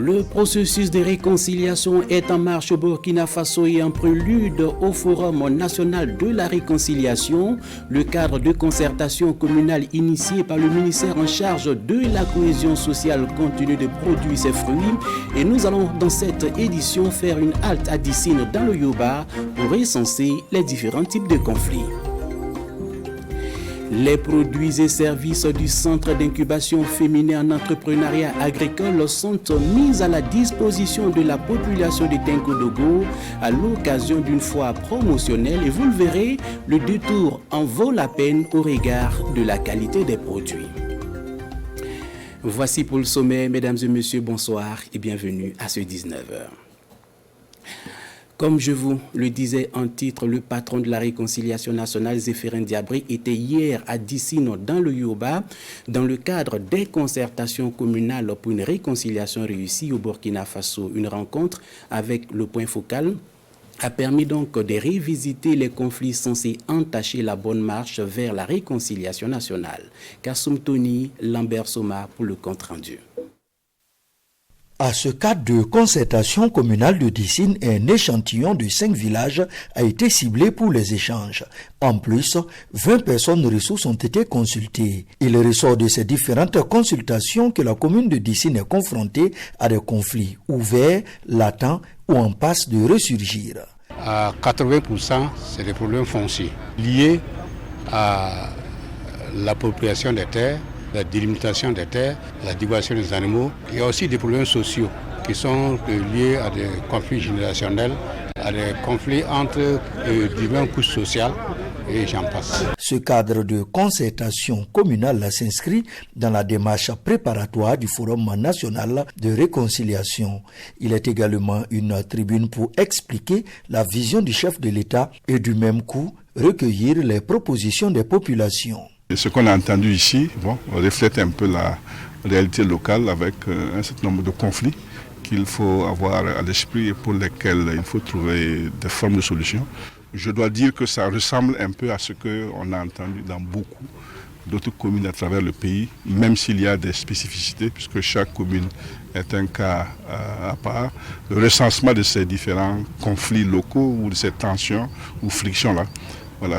Le processus de réconciliation est en marche au Burkina Faso et en prélude au Forum national de la réconciliation. Le cadre de concertation communale initié par le ministère en charge de la cohésion sociale continue de produire ses fruits. Et nous allons dans cette édition faire une halte à Dissine dans le Yoba pour recenser les différents types de conflits. Les produits et services du Centre d'incubation féminin en entrepreneuriat agricole sont mis à la disposition de la population de Tenkodogo à l'occasion d'une foire promotionnelle et vous le verrez, le détour en vaut la peine au regard de la qualité des produits. Voici pour le sommet, mesdames et messieurs, bonsoir et bienvenue à ce 19h. Comme je vous le disais en titre, le patron de la réconciliation nationale, Zéphirin Diabré, était hier à Dissine dans le Yoba, dans le cadre des concertations communales pour une réconciliation réussie au Burkina Faso. Une rencontre avec le point focal a permis donc de revisiter les conflits censés entacher la bonne marche vers la réconciliation nationale. Kassoum Tony, Lambert Soma pour le compte rendu. À ce cadre de concertation communale de Dissine, un échantillon de 5 villages a été ciblé pour les échanges. En plus, 20 personnes ressources ont été consultées. Il ressort de ces différentes consultations que la commune de Dissine est confrontée à des conflits ouverts, latents ou en passe de ressurgir. À 80%, c'est des problèmes fonciers liés à l'appropriation des terres, la délimitation des terres, la division des animaux. Il y a aussi des problèmes sociaux qui sont liés à des conflits générationnels, à des conflits entre diverses couches sociales et j'en passe. Ce cadre de concertation communale s'inscrit dans la démarche préparatoire du Forum national de réconciliation. Il est également une tribune pour expliquer la vision du chef de l'État et du même coup recueillir les propositions des populations. Et ce qu'on a entendu ici reflète un peu la réalité locale avec un certain nombre de conflits qu'il faut avoir à l'esprit et pour lesquels il faut trouver des formes de solutions. Je dois dire que ça ressemble un peu à ce qu'on a entendu dans beaucoup d'autres communes à travers le pays, même s'il y a des spécificités, puisque chaque commune est un cas à part. Le recensement de ces différents conflits locaux ou de ces tensions ou frictions-là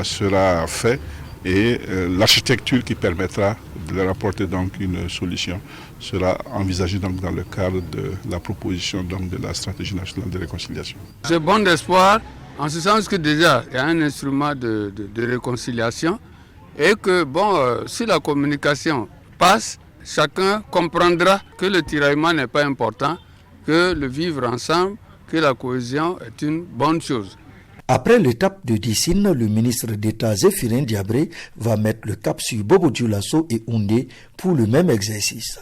sera fait. Et l'architecture qui permettra de leur apporter donc une solution sera envisagée donc dans le cadre de la proposition donc de la stratégie nationale de réconciliation. J'ai bon espoir en ce sens que déjà il y a un instrument de réconciliation et que si la communication passe, chacun comprendra que le tiraillement n'est pas important, que le vivre ensemble, que la cohésion est une bonne chose. Après l'étape de Dissine, le ministre d'État Zéphirin Diabré va mettre le cap sur Bobo-Dioulasso et Oundé pour le même exercice.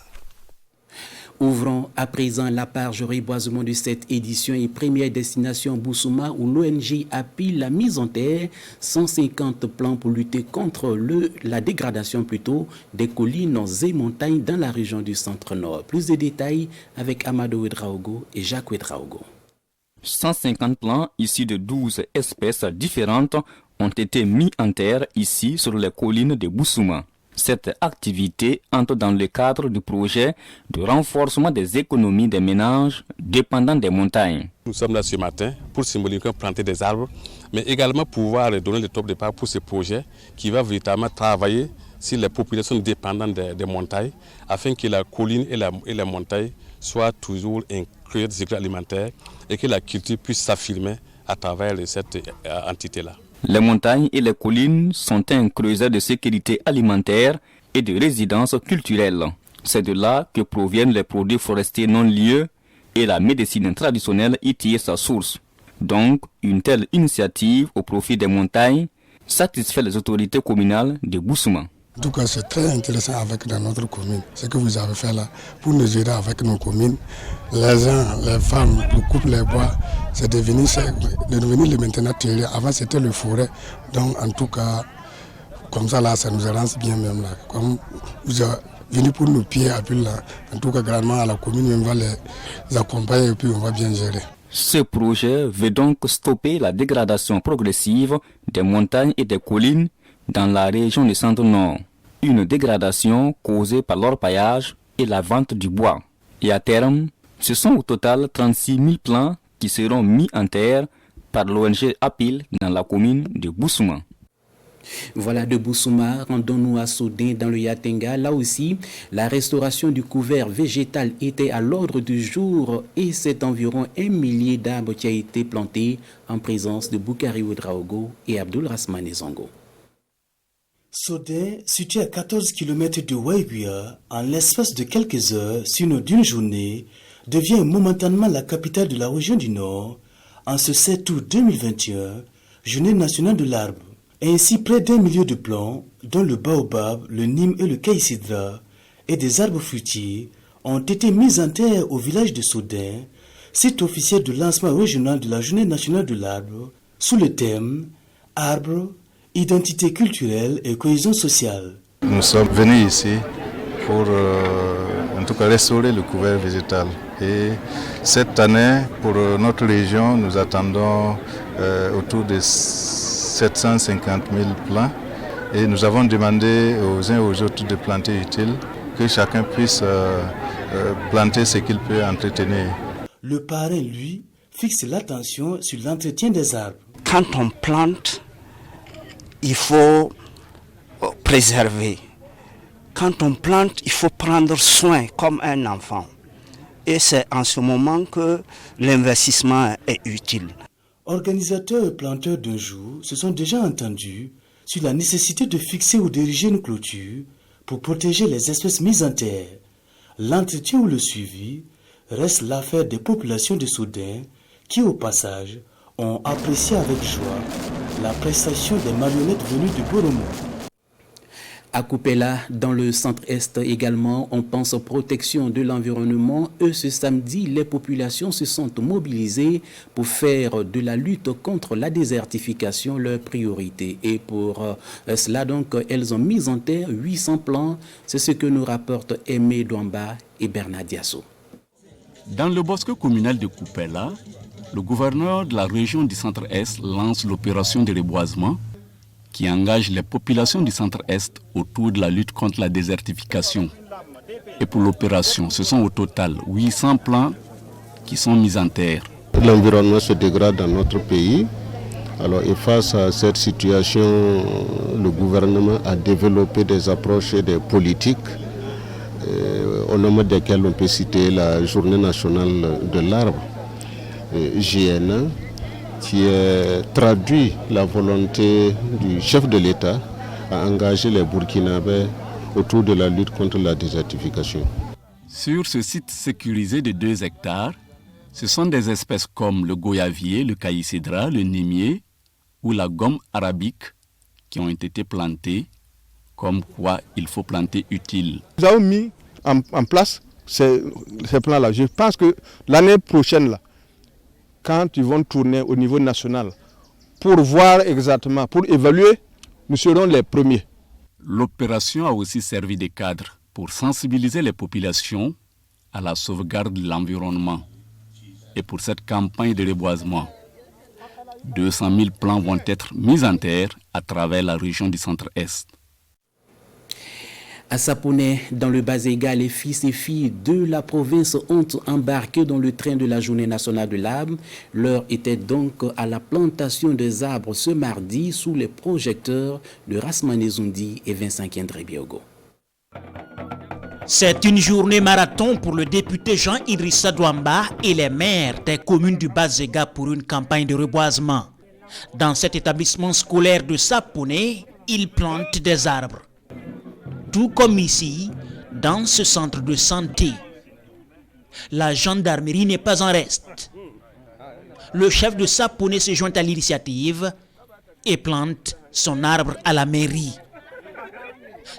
Ouvrons à présent la page reboisement de cette édition et première destination Boussouma où l'ONG appuie la mise en terre 150 plans pour lutter contre la dégradation des collines et montagnes dans la région du centre-nord. Plus de détails avec Amadou Ouedraogo et Jacques Ouedraogo. 150 plants issus de 12 espèces différentes ont été mis en terre ici sur les collines de Boussouma. Cette activité entre dans le cadre du projet de renforcement des économies des ménages dépendant des montagnes. Nous sommes là ce matin pour symboliquement planter des arbres, mais également pouvoir donner le top départ pour ce projet qui va véritablement travailler sur les populations dépendantes des montagnes afin que la colline et la montagne soient toujours incluses des cycles alimentaires et que la culture puisse s'affirmer à travers cette entité-là. Les montagnes et les collines sont un creuset de sécurité alimentaire et de résidence culturelle. C'est de là que proviennent les produits forestiers non liés et la médecine traditionnelle y tire sa source. Donc, une telle initiative au profit des montagnes satisfait les autorités communales de Boussouma. En tout cas, c'est très intéressant dans notre commune. Ce que vous avez fait là, pour nous aider avec nos communes, les gens, les femmes, le couple, les bois, c'est devenu le maintenant terrier. Avant, c'était le forêt. Donc, en tout cas, comme ça, là, ça nous arrange bien même là. Comme vous êtes venus pour nous pieds à puis là, en tout cas, grandement à la commune, on va les accompagner et puis on va bien gérer. Ce projet veut donc stopper la dégradation progressive des montagnes et des collines dans la région du centre-nord. Une dégradation causée par l'orpaillage et la vente du bois. Et à terme, Ce sont au total 36 000 plants qui seront mis en terre par l'ONG APIL dans la commune de Boussouma. Voilà, de Boussouma, rendons-nous à Soudin dans le Yatenga. Là aussi, la restauration du couvert végétal était à l'ordre du jour et c'est environ 1 millier d'arbres qui a été planté en présence de Boukari Ouedraogo et Abdul Rasmane Zongo. Soudin, situé à 14 km de Waiguia, en l'espace de quelques heures, sinon d'une journée, devient momentanément la capitale de la région du Nord en ce 7 août 2021, journée nationale de l'arbre. Ainsi, près d'1 million de plants, dont le baobab, le nîmes et le caïcidra, et des arbres fruitiers, ont été mis en terre au village de Soudin, site officiel de lancement régional de la journée nationale de l'arbre, sous le thème « Arbre, identité culturelle et cohésion sociale ». Nous sommes venus ici pour en tout cas restaurer le couvert végétal. Et cette année, pour notre région, nous attendons autour de 750 000 plants et nous avons demandé aux uns et aux autres de planter utile, que chacun puisse planter ce qu'il peut entretenir. Le parrain, lui, fixe l'attention sur l'entretien des arbres. Quand on plante, il faut préserver. Quand on plante, il faut prendre soin comme un enfant. Et c'est en ce moment que l'investissement est utile. Organisateurs et planteurs d'un jour se sont déjà entendus sur la nécessité de fixer ou d'ériger une clôture pour protéger les espèces mises en terre. L'entretien ou le suivi reste l'affaire des populations de Soudin qui, au passage, ont apprécié avec joie la prestation des marionnettes venues de Boromo. À Koupela, dans le centre-est également, on pense aux protections de l'environnement. Ce samedi, les populations se sont mobilisées pour faire de la lutte contre la désertification leur priorité. Et pour cela, donc, elles ont mis en terre 800 plants. C'est ce que nous rapportent Aimé Douamba et Bernard Diasso. Dans le bosquet communal de Koupela, le gouverneur de la région du centre-est lance l'opération de reboisement qui engage les populations du centre-est autour de la lutte contre la désertification. Et pour l'opération, ce sont au total 800 plants qui sont mis en terre. L'environnement se dégrade dans notre pays. Alors, et face à cette situation, le gouvernement a développé des approches et des politiques, au nom desquelles on peut citer la Journée nationale de l'arbre, JNA, qui traduit la volonté du chef de l'État à engager les Burkinabés autour de la lutte contre la désertification. Sur ce site sécurisé de 2 hectares, ce sont des espèces comme le goyavier, le caïcidra, le nimier ou la gomme arabique qui ont été plantées, comme quoi il faut planter utile. Nous avons mis en place ces plans-là. Je pense que l'année prochaine, là, quand ils vont tourner au niveau national pour voir exactement, pour évaluer, nous serons les premiers. L'opération a aussi servi de cadre pour sensibiliser les populations à la sauvegarde de l'environnement. Et pour cette campagne de reboisement, 200 000 plants vont être mis en terre à travers la région du centre-est. À Sapone, dans le Bazéga, les fils et filles de la province ont embarqué dans le train de la Journée nationale de l'arbre. L'heure était donc à la plantation des arbres ce mardi sous les projecteurs de Rasmane Zoundi et Vincent Kendré Biogo. C'est une journée marathon pour le député Jean-Idrissa Douamba et les maires des communes du Bazéga pour une campagne de reboisement. Dans cet établissement scolaire de Sapone, ils plantent des arbres. Tout comme ici, dans ce centre de santé. La gendarmerie n'est pas en reste. Le chef de Sapone se joint à l'initiative et plante son arbre à la mairie.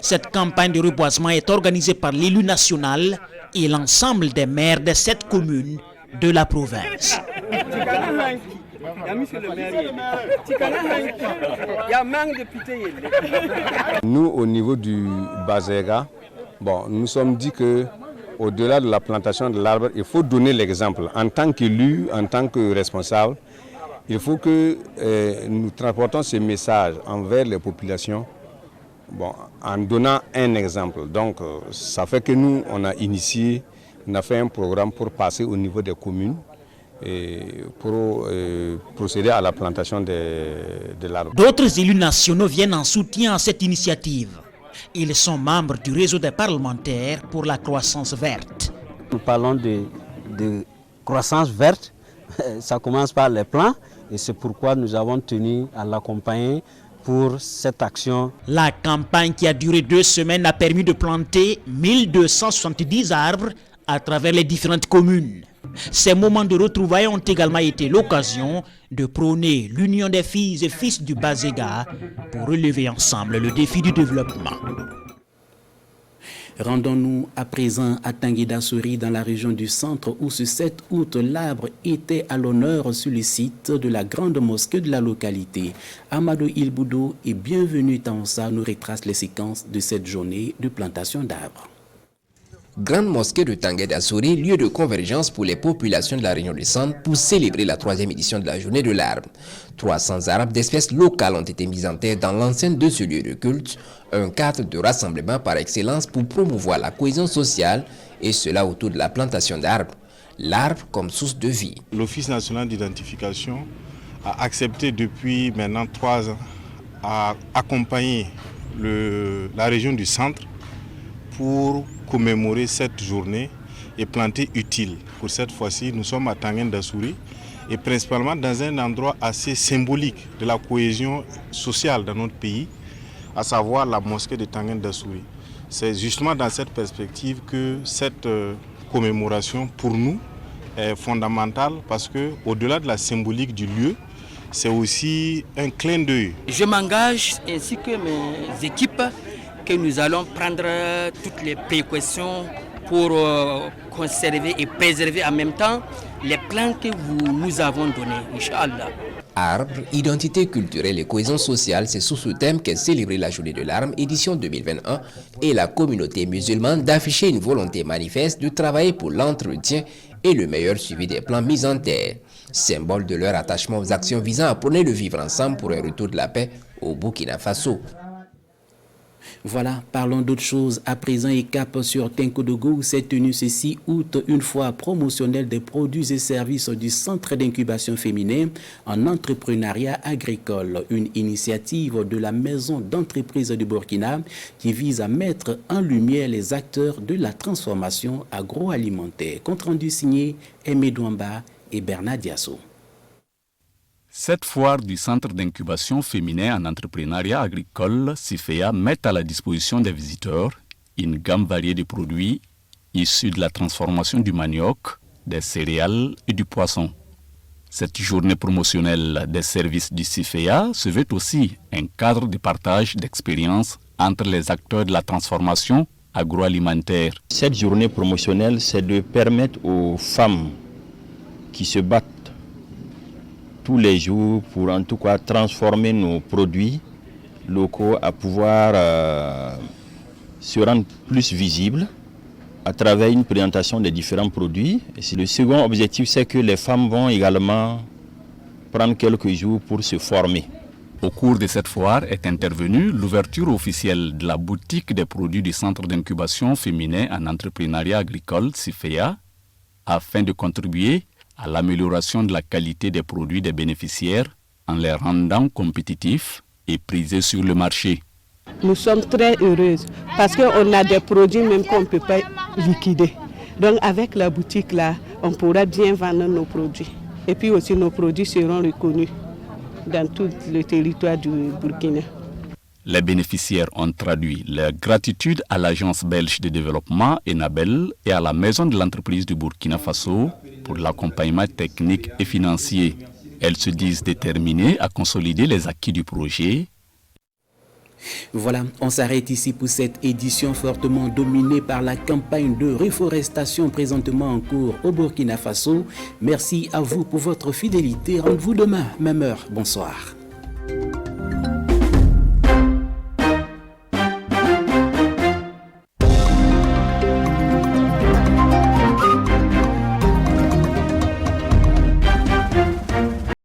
Cette campagne de reboisement est organisée par l'élu national et l'ensemble des maires des 7 communes de la province. Nous, au niveau du Bazéga, nous sommes dit que au-delà de la plantation de l'arbre, il faut donner l'exemple. En tant qu'élu, en tant que responsable, il faut que nous transportons ce message envers les populations en donnant un exemple. Donc, ça fait que nous, on a initié On a fait un programme pour passer au niveau des communes et pour procéder à la plantation de l'arbre. D'autres élus nationaux viennent en soutien à cette initiative. Ils sont membres du réseau des parlementaires pour la croissance verte. Nous parlons de croissance verte, ça commence par les plants et c'est pourquoi nous avons tenu à l'accompagner pour cette action. La campagne qui a duré 2 semaines a permis de planter 1270 arbres à travers les différentes communes. Ces moments de retrouvailles ont également été l'occasion de prôner l'union des filles et fils du Bazega pour relever ensemble le défi du développement. Rendons-nous à présent à Tanguy-Dassori dans la région du centre où ce 7 août, l'arbre était à l'honneur sur le site de la grande mosquée de la localité. Amadou Ilboudou et Bienvenue Tansa nous retrace les séquences de cette journée de plantation d'arbres. Grande mosquée de Tanguy-Dassori, lieu de convergence pour les populations de la région du centre pour célébrer la 3e édition de la journée de l'arbre. 300 arbres d'espèces locales ont été mis en terre dans l'enceinte de ce lieu de culte, un cadre de rassemblement par excellence pour promouvoir la cohésion sociale et cela autour de la plantation d'arbres. L'arbre comme source de vie. L'Office national d'identification a accepté depuis maintenant 3 ans à accompagner la région du centre pour commémorer cette journée et planter utile. Pour cette fois-ci, nous sommes à Tanguy-Dassori et principalement dans un endroit assez symbolique de la cohésion sociale dans notre pays, à savoir la mosquée de Tanguy-Dassori. C'est justement dans cette perspective que cette commémoration pour nous est fondamentale parce que au-delà de la symbolique du lieu, c'est aussi un clin d'œil. Je m'engage ainsi que mes équipes que nous allons prendre toutes les précautions pour conserver et préserver en même temps les plans que nous avons donnés, Inch'Allah. Arbre, identité culturelle et cohésion sociale, c'est sous ce thème qu'est célébrée la journée de l'arbre, édition 2021, et la communauté musulmane d'afficher une volonté manifeste de travailler pour l'entretien et le meilleur suivi des plans mis en terre, symbole de leur attachement aux actions visant à prôner le vivre ensemble pour un retour de la paix au Burkina Faso. Voilà, parlons d'autre chose à présent et cap sur Tenkodogo où s'est tenu ce 6 août une fois promotionnelle des produits et services du Centre d'incubation féminin en entrepreneuriat agricole, une initiative de la Maison d'entreprise du Burkina qui vise à mettre en lumière les acteurs de la transformation agroalimentaire. Compte rendu signé Aimé Douamba et Bernard Diasso. Cette foire du Centre d'incubation féminin en entrepreneuriat agricole, CIFEA, met à la disposition des visiteurs une gamme variée de produits issus de la transformation du manioc, des céréales et du poisson. Cette journée promotionnelle des services du CIFEA se veut aussi un cadre de partage d'expériences entre les acteurs de la transformation agroalimentaire. Cette journée promotionnelle, c'est de permettre aux femmes qui se battent tous les jours pour en tout cas transformer nos produits locaux à pouvoir se rendre plus visibles à travers une présentation des différents produits. Et le second objectif, c'est que les femmes vont également prendre quelques jours pour se former. Au cours de cette foire est intervenue l'ouverture officielle de la boutique des produits du Centre d'incubation féminin en entrepreneuriat agricole, CIFEA, afin de contribuer à l'amélioration de la qualité des produits des bénéficiaires en les rendant compétitifs et prisés sur le marché. Nous sommes très heureuses parce qu'on a des produits même qu'on ne peut pas liquider. Donc avec la boutique là, on pourra bien vendre nos produits. Et puis aussi nos produits seront reconnus dans tout le territoire du Burkina. Les bénéficiaires ont traduit leur gratitude à l'Agence belge de développement ENABEL et à la Maison de l'entreprise du Burkina Faso pour l'accompagnement technique et financier. Elles se disent déterminées à consolider les acquis du projet. Voilà, on s'arrête ici pour cette édition fortement dominée par la campagne de reforestation présentement en cours au Burkina Faso. Merci à vous pour votre fidélité. Rendez-vous demain, même heure. Bonsoir.